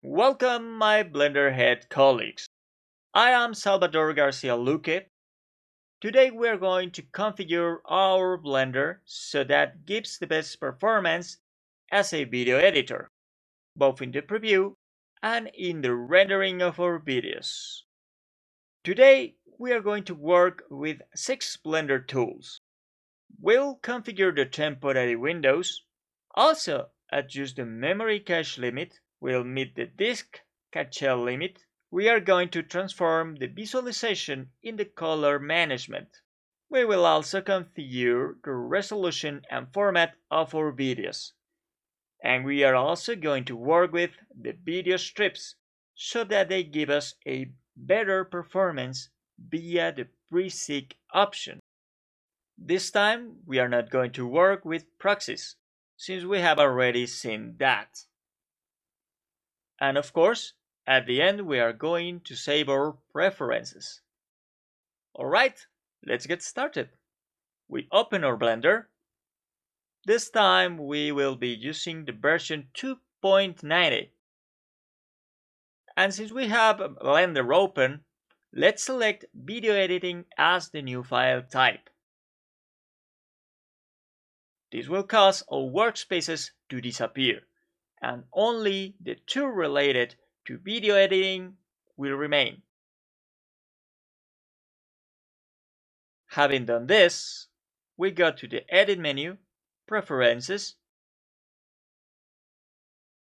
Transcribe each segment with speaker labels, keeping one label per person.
Speaker 1: Welcome, my Blenderhead colleagues. I am Salvador García Luque. Today we are going to configure our Blender so that it gives the best performance as a video editor, both in the preview and in the rendering of our videos. Today we are going to work with 6 Blender tools. We'll configure the temporary windows, also adjust the memory cache limit, we'll meet the disk cache limit. We are going to transform the visualization in the color management. We will also configure the resolution and format of our videos. And we are also going to work with the video strips so that they give us a better performance via the preseek option. This time we are not going to work with proxies, since we have already seen that. And of course, at the end we are going to save our preferences. Alright, let's get started. We open our Blender. This time we will be using the version 2.90. And since we have Blender open, let's select Video Editing as the new file type. This will cause all workspaces to disappear, and only the two related to video editing will remain. Having done this, we go to the Edit menu, Preferences,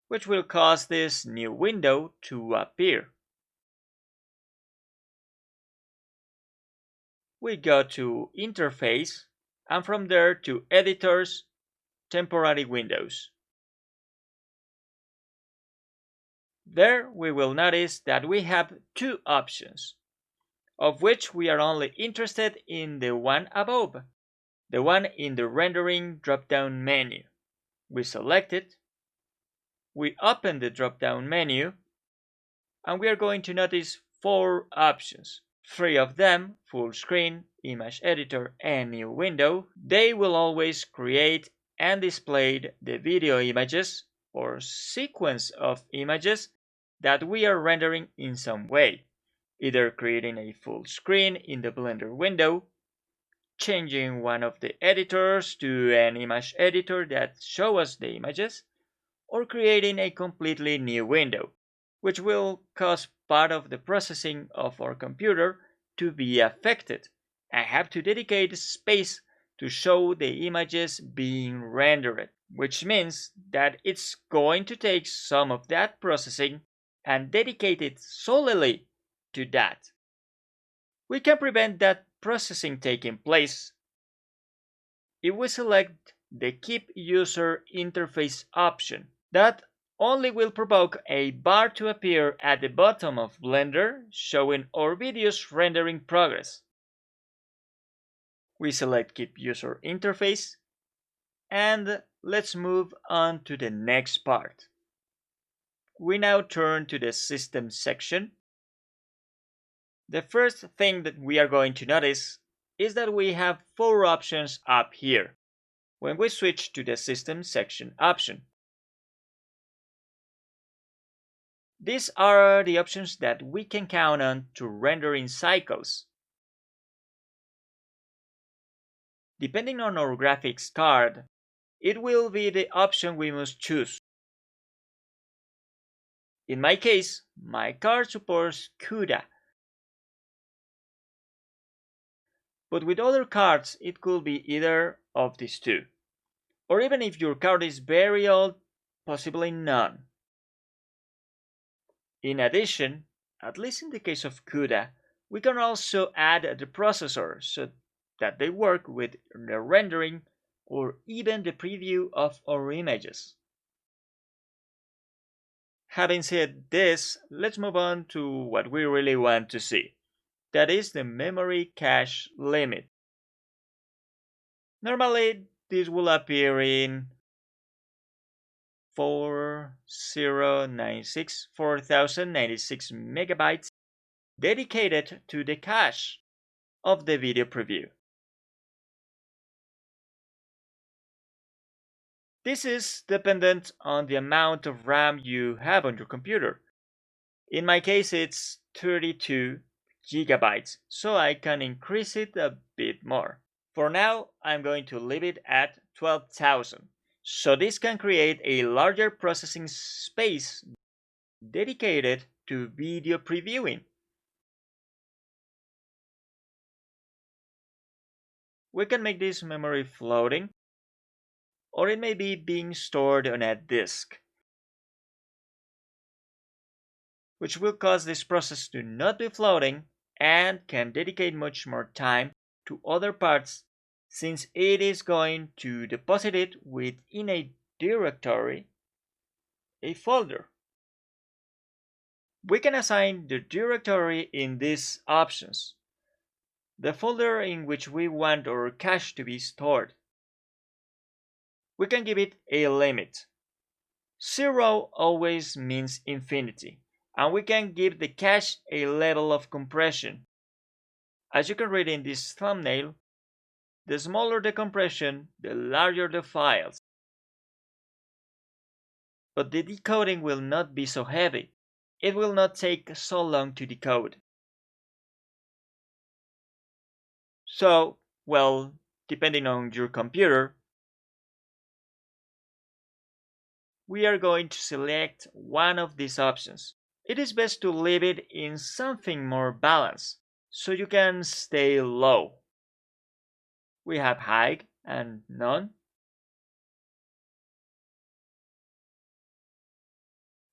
Speaker 1: which will cause this new window to appear. We go to Interface, and from there to Editors, Temporary Windows. There we will notice that we have two options, of which we are only interested in the one above, the one in the rendering drop-down menu. We select it, we open the drop-down menu, and we are going to notice 4 options. 3 of them, full screen, image editor, and new window, they will always create and display the video images or sequence of images that we are rendering in some way, either creating a full screen in the Blender window, changing one of the editors to an image editor that shows us the images, or creating a completely new window, which will cause part of the processing of our computer to be affected and have to dedicate space to show the images being rendered, which means that it's going to take some of that processing and dedicate it solely to that. We can prevent that processing taking place if we select the Keep User Interface option. That only will provoke a bar to appear at the bottom of Blender showing our video's rendering progress. We select Keep User Interface, and let's move on to the next part. We now turn to the System section. The first thing that we are going to notice is that we have 4 options up here when we switch to the System section option. These are the options that we can count on to render in cycles. Depending on our graphics card, it will be the option we must choose. In my case, my card supports CUDA, but with other cards it could be either of these two, or even if your card is very old, possibly none. In addition, at least in the case of CUDA, we can also add the processor so that they work with the rendering or even the preview of our images. Having said this, let's move on to what we really want to see. That is the memory cache limit. Normally, this will appear in 4096 megabytes dedicated to the cache of the video preview. This is dependent on the amount of RAM you have on your computer. In my case, it's 32 gigabytes, so I can increase it a bit more. For now, I'm going to leave it at 12,000, so this can create a larger processing space dedicated to video previewing. We can make this memory floating, or it may be being stored on a disk, which will cause this process to not be floating and can dedicate much more time to other parts since it is going to deposit it within a directory, a folder. We can assign the directory in these options, the folder in which we want our cache to be stored. We can give it a limit. 0 always means infinity, and we can give the cache a level of compression. As you can read in this thumbnail, the smaller the compression, the larger the files. But the decoding will not be so heavy. It will not take so long to decode. So, well, depending on your computer, we are going to select one of these options. It is best to leave it in something more balanced, so you can stay low. We have high and none.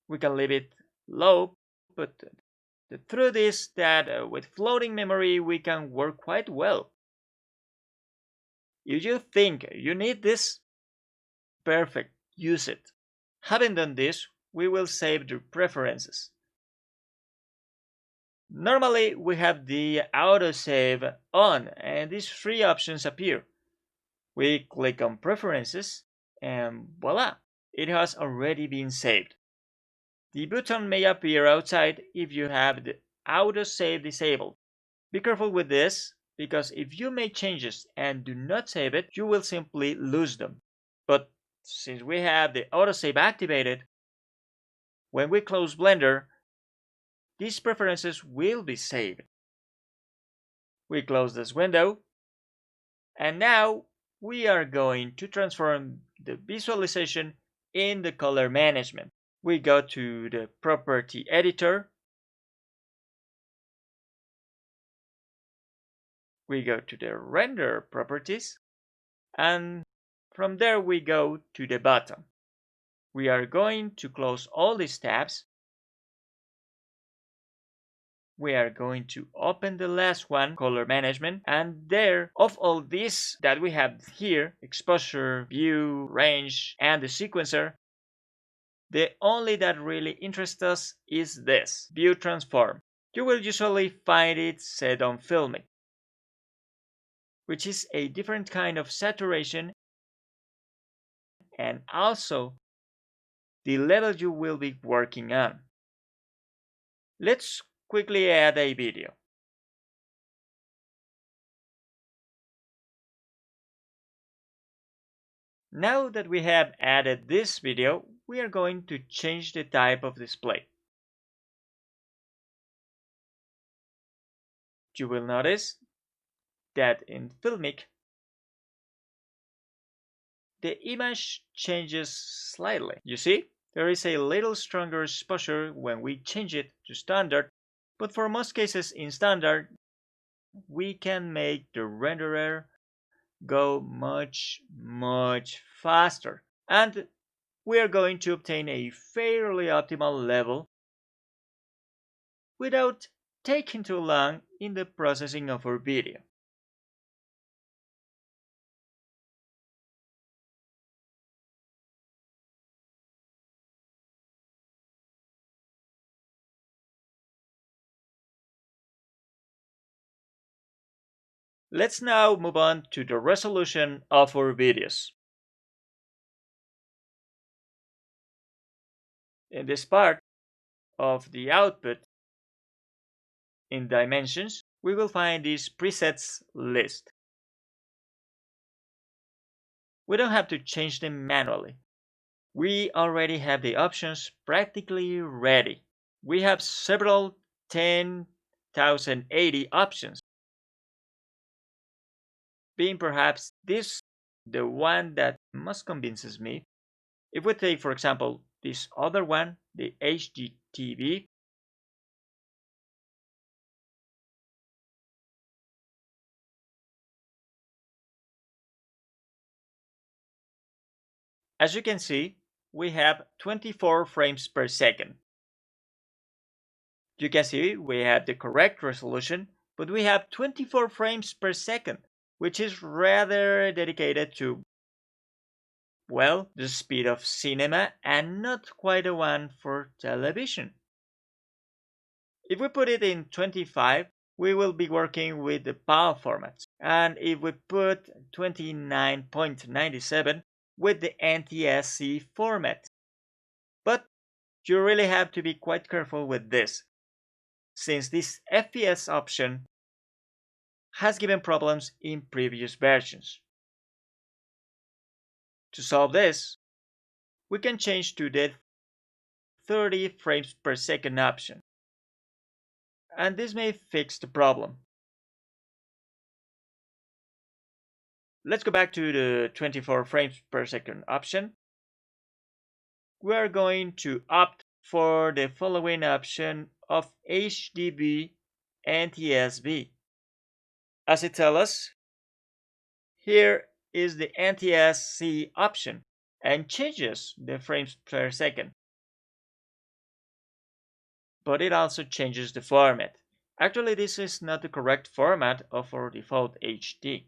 Speaker 1: We can leave it low, but the truth is that with floating memory we can work quite well. If you think you need this, perfect, use it. Having done this, we will save the preferences. Normally we have the autosave on and these three options appear. We click on preferences and voila, it has already been saved. The button may appear outside if you have the autosave disabled. Be careful with this because if you make changes and do not save it, you will simply lose them. But since we have the autosave activated, when we close Blender, these preferences will be saved. We close this window, and now we are going to transform the visualization in the color management. We go to the property editor, we go to the render properties, and from there we go to the bottom. We are going to close all these tabs. We are going to open the last one, color management, and there of all these that we have here, exposure, view, range, and the sequencer, the only that really interests us is this, view transform. You will usually find it set on filmic, which is a different kind of saturation and also the level you will be working on. Let's quickly add a video. Now that we have added this video, we are going to change the type of display. You will notice that in Filmic, the image changes slightly. You see, there is a little stronger exposure when we change it to standard, but for most cases in standard, we can make the renderer go much faster. And we are going to obtain a fairly optimal level without taking too long in the processing of our video. Let's now move on to the resolution of our videos. In this part of the output, in dimensions, we will find this presets list. We don't have to change them manually. we already have the options practically ready. We have several 10,080 options, being perhaps this the one that most convinces me. If we take, for example, this other one, the HDTV, as you can see, we have 24 frames per second. You can see we have the correct resolution, but we have 24 frames per second, which is rather dedicated to, well, the speed of cinema and not quite a one for television. If we put it in 25, we will be working with the PAL formats. And if we put 29.97 with the NTSC format. But you really have to be quite careful with this, since this FPS option has given problems in previous versions. To solve this, we can change to the 30 frames per second option, and this may fix the problem. Let's go back to the 24 frames per second option. We are going to opt for the following option of HDB and TSV. As it tells us, here is the NTSC option and changes the frames per second. But it also changes the format. Actually, this is not the correct format of our default HD.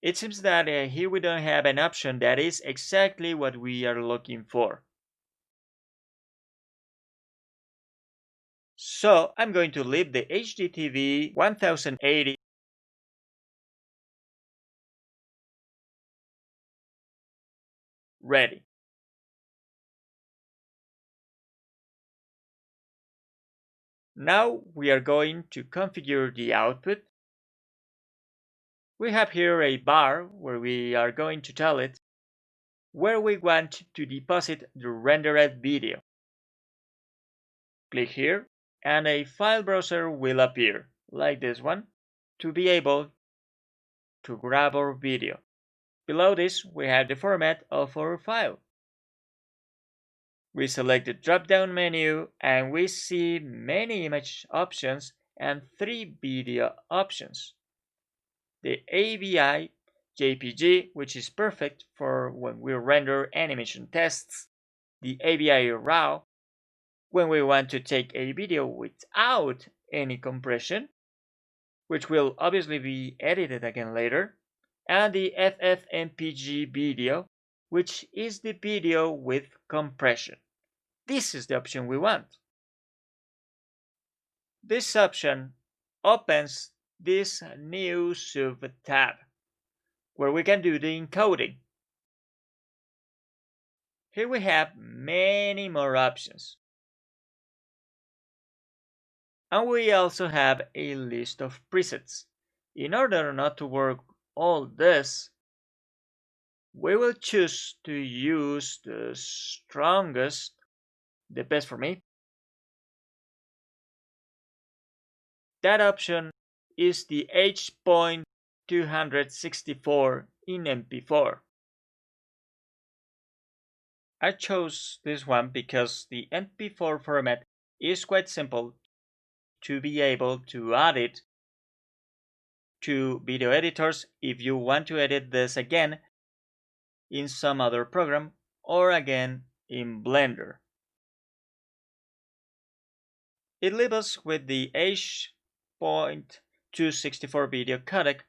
Speaker 1: It seems that here we don't have an option that is exactly what we are looking for. So I'm going to leave the HDTV 1080 ready. Now we are going to configure the output. We have here a bar where we are going to tell it where we want to deposit the rendered video. Click here and a file browser will appear, like this one, to be able to grab our video. Below this, we have the format of our file. We select the drop-down menu and we see many image options and 3 video options. The AVI JPG, which is perfect for when we render animation tests. The AVI RAW, when we want to take a video without any compression, which will obviously be edited again later. And the FFmpeg video, which is the video with compression. This is the option we want. This option opens this new sub-tab where we can do the encoding. Here we have many more options. And we also have a list of presets. In order not to work all this, we will choose to use the strongest, the best for me. That option is the H.264 in MP4. I chose this one because the MP4 format is quite simple to be able to add it to video editors if you want to edit this again in some other program or again in Blender. It leaves us with the H.264 video codec,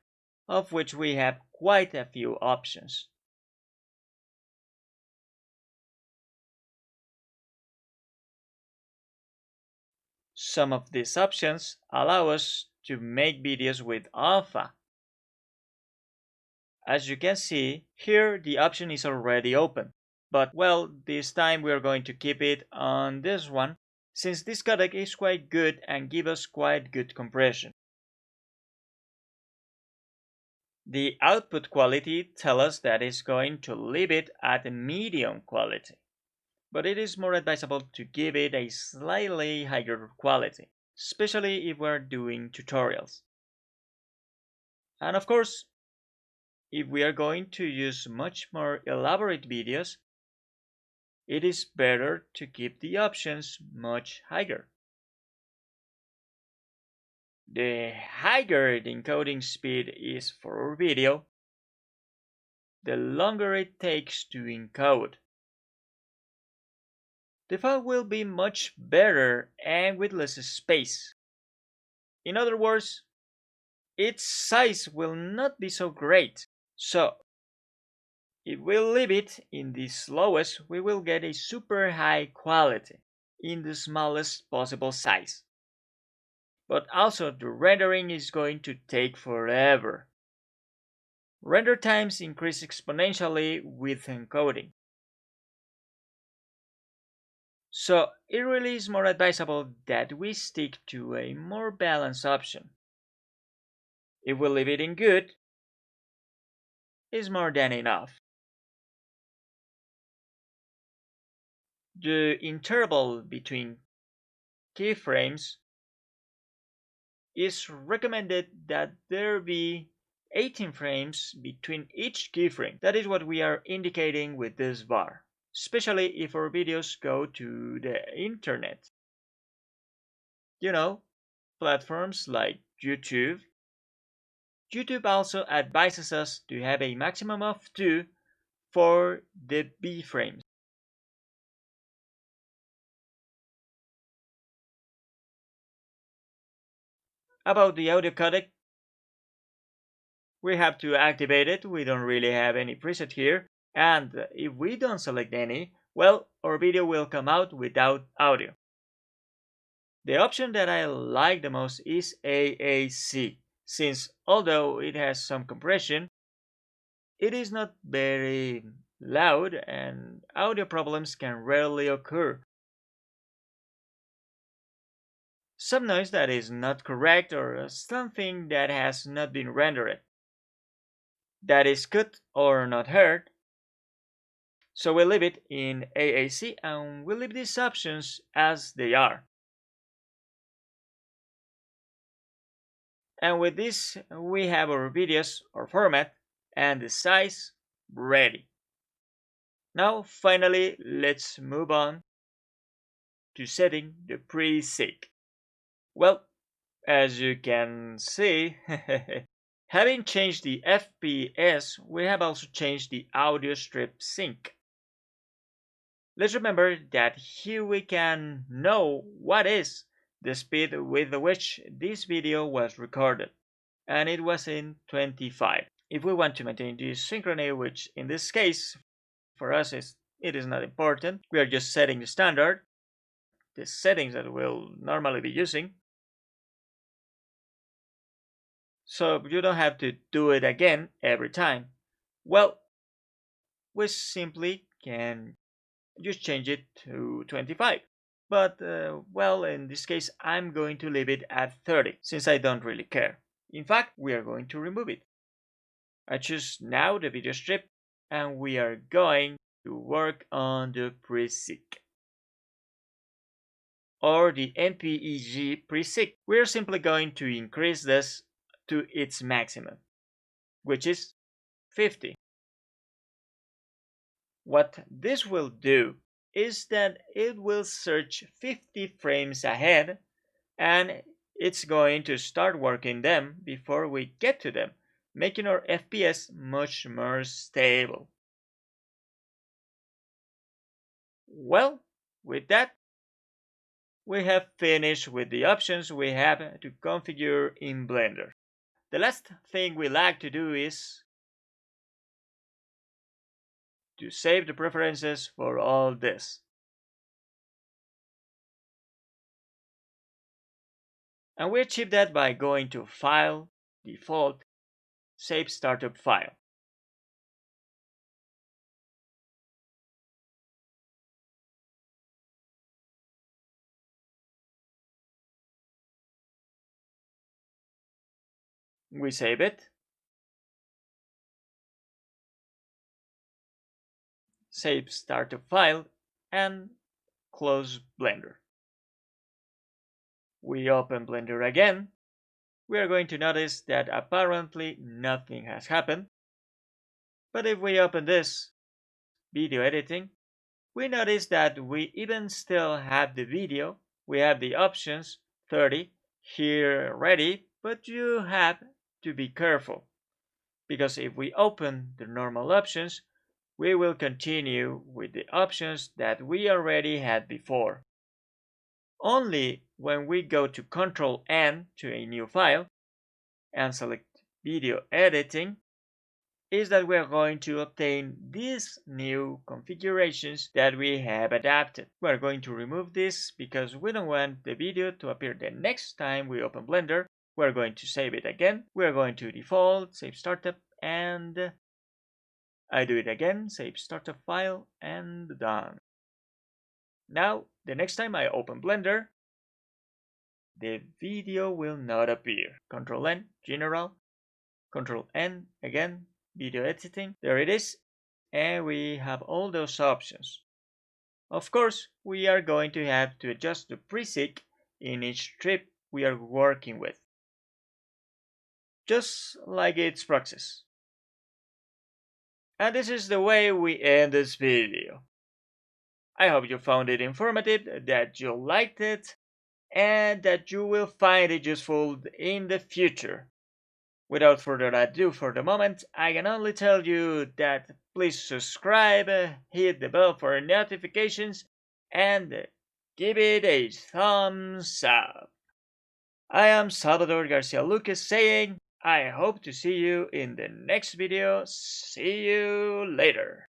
Speaker 1: of which we have quite a few options. Some of these options allow us to make videos with alpha. As you can see, here the option is already open. But well, this time we are going to keep it on this one, since this codec is quite good and gives us quite good compression. The output quality tells us that it's going to leave it at a medium quality, but it is more advisable to give it a slightly higher quality, especially if we're doing tutorials. And of course, if we are going to use much more elaborate videos, it is better to keep the options much higher. The higher the encoding speed is for our video, the longer it takes to encode. The file will be much better and with less space. In other words, its size will not be so great. So, if we leave it in the slowest, we will get a super high quality in the smallest possible size. But also the rendering is going to take forever. Render times increase exponentially with encoding. So it really is more advisable that we stick to a more balanced option. If we leave it in good, it's more than enough. The interval between keyframes is recommended that there be 18 frames between each keyframe. That is what we are indicating with this bar, especially if our videos go to the internet. You know, platforms like YouTube. YouTube also advises us to have a maximum of 2 for the B frames. About the audio codec, we have to activate it. We don't really have any preset here. And if we don't select any, well, our video will come out without audio. The option that I like the most is AAC, since although it has some compression, it is not very loud and audio problems can rarely occur. Some noise that is not correct or something that has not been rendered, that is cut or not heard. So we leave it in AAC and we leave these options as they are. And with this, we have our videos, our format, and the size ready. Now, finally, let's move on to setting the preset. Well, as you can see, having changed the FPS, we have also changed the audio strip sync. Let's remember that here we can know what is the speed with which this video was recorded, and it was in 25. If we want to maintain this synchrony, which in this case for us it is not important, we are just setting the standard, the settings that we'll normally be using. So you don't have to do it again every time. Well, we simply can just change it to 25. But, well, in this case, I'm going to leave it at 30 since I don't really care. In fact, we are going to remove it. I choose now the video strip and we are going to work on the preset or the MPEG preset. We are simply going to increase this to its maximum, which is 50. What this will do is that it will search 50 frames ahead and it's going to start working them before we get to them, making our FPS much more stable. Well, with that, we have finished with the options we have to configure in Blender. The last thing we like to do is to save the preferences for all this. And we achieve that by going to File, Default, Save Startup File. We save it. save startup file, and close Blender. We open Blender again. We are going to notice that apparently nothing has happened. But if we open this, video editing, we notice that we even still have the video. We have the options 30 here ready, but you have to be careful, because if we open the normal options, we will continue with the options that we already had before. Only when we go to Ctrl N to a new file and select video editing is that we're going to obtain these new configurations that we have adapted. We're going to remove this because we don't want the video to appear the next time we open Blender. We're going to save it again. We're going to default, save startup, and I do it again, save startup file, and done. Now, the next time I open Blender, the video will not appear. Ctrl N, General, Ctrl N again, video editing, there it is, and we have all those options. Of course, we are going to have to adjust the preset in each strip we are working with, just like its process. And this is the way we end this video. I hope you found it informative, that you liked it, and that you will find it useful in the future. Without further ado, for the moment, I can only tell you that please subscribe, hit the bell for notifications, and give it a thumbs up. I am Salvador Garcia Luque saying, I hope to see you in the next video. See you later.